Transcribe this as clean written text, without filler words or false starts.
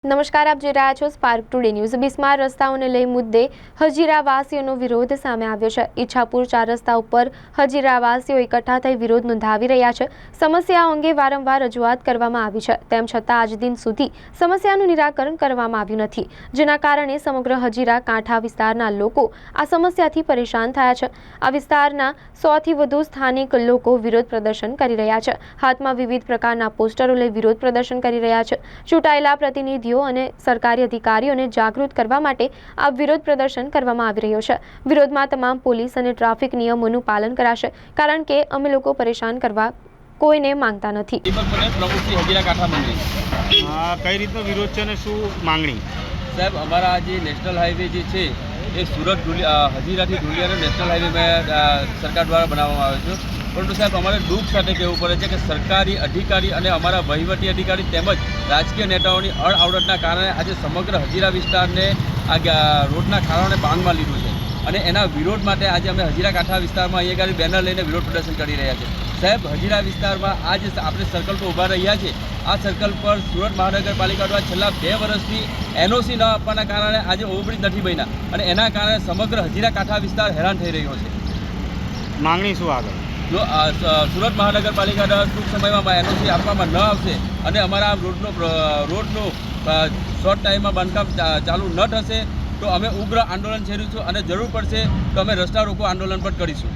નમસ્કાર, આપ જોઈ રહ્યા છો સ્પાર્ક ટુડે ન્યૂઝ। બિસ્માર રસ્તાઓને લઈ મુદ્દે હજીરાવાસીઓનો વિરોધ સામે આવ્યો છે। ઈચ્છાપુર 4 રસ્તા ઉપર હજીરાવાસીઓ એકઠા થઈ વિરોધ નોંધાવી રહ્યા છે। સમસ્યાઓ અંગે વારંવાર રજૂઆત કરવામાં આવી છે, તેમ છતાં આજ દિન સુધી સમસ્યાનું નિરાકરણ કરવામાં આવ્યું નથી, જેના કારણે સમગ્ર હજીરા કાંઠા વિસ્તારના લોકો આ સમસ્યાથી પરેશાન થયા છે। આ વિસ્તારના 100થી વધુ સ્થાનિક લોકો વિરોધ પ્રદર્શન કરી રહ્યા છે। હાથમાં વિવિધ પ્રકારના પોસ્ટરો લઈ વિરોધ પ્રદર્શન કરી રહ્યા છે। ચૂંટાયેલા પ્રતિનિધિઓ અને સરકારી અધિકારીઓને જાગૃત કરવા માટે આ વિરોધ પ્રદર્શન કરવામાં આવી રહ્યો છે। વિરોધમાં તમામ પોલીસ અને ટ્રાફિક નિયમોનું પાલન કરાશે, કારણ કે અમે લોકો પરેશાન કરવા કોઈને માંગતા નથી। કઈ રીતનો વિરોધ છે અને શું માંગણી? સાહેબ, અમારા જે નેશનલ હાઈવે જે છે એ સુરત હજીરાથી ધુલિયાનો નેશનલ હાઈવે સરકાર દ્વારા બનાવવામાં આવ્યો છે, પરંતુ સાહેબ અમારે દુઃખ સાથે કહેવું પડે છે કે સરકારી અધિકારી અને અમારા વહીવટી અધિકારી તેમજ રાજકીય નેતાઓની અણઆવડતના કારણે આજે સમગ્ર હજીરા વિસ્તારને આ રોડના ખાડાઓને બાંધમાં લીધું છે, અને એના વિરોધ માટે આજે અમે હજીરા કાંઠા વિસ્તારમાં અહીંયા આગળ બેનર લઈને વિરોધ પ્રદર્શન કરી રહ્યા છીએ। સાહેબ, હજીરા વિસ્તારમાં આ જે આપણે સર્કલ પર ઊભા રહ્યા છીએ, આ સર્કલ પર સુરત મહાનગરપાલિકા દ્વારા છેલ્લા 2 વર્ષથી NOC ન આપવાના કારણે આજે ઓવરબ્રિજ નથી બન્યા, અને એના કારણે સમગ્ર હજીરા કાંઠા વિસ્તાર હેરાન થઈ રહ્યો છે। માંગણી શું આગળ? જો સુરત મહાનગરપાલિકા દ્વારા ટૂંક સમયમાં NOC આપવામાં ન આવશે અને અમારા રોડનું શોર્ટ ટાઈમમાં બાંધકામ ચાલુ ન થશે તો અમે ઉગ્ર આંદોલન છેડીશું, અને જરૂર પડશે તો અમે રસ્તા રોકો આંદોલન પણ કરીશું।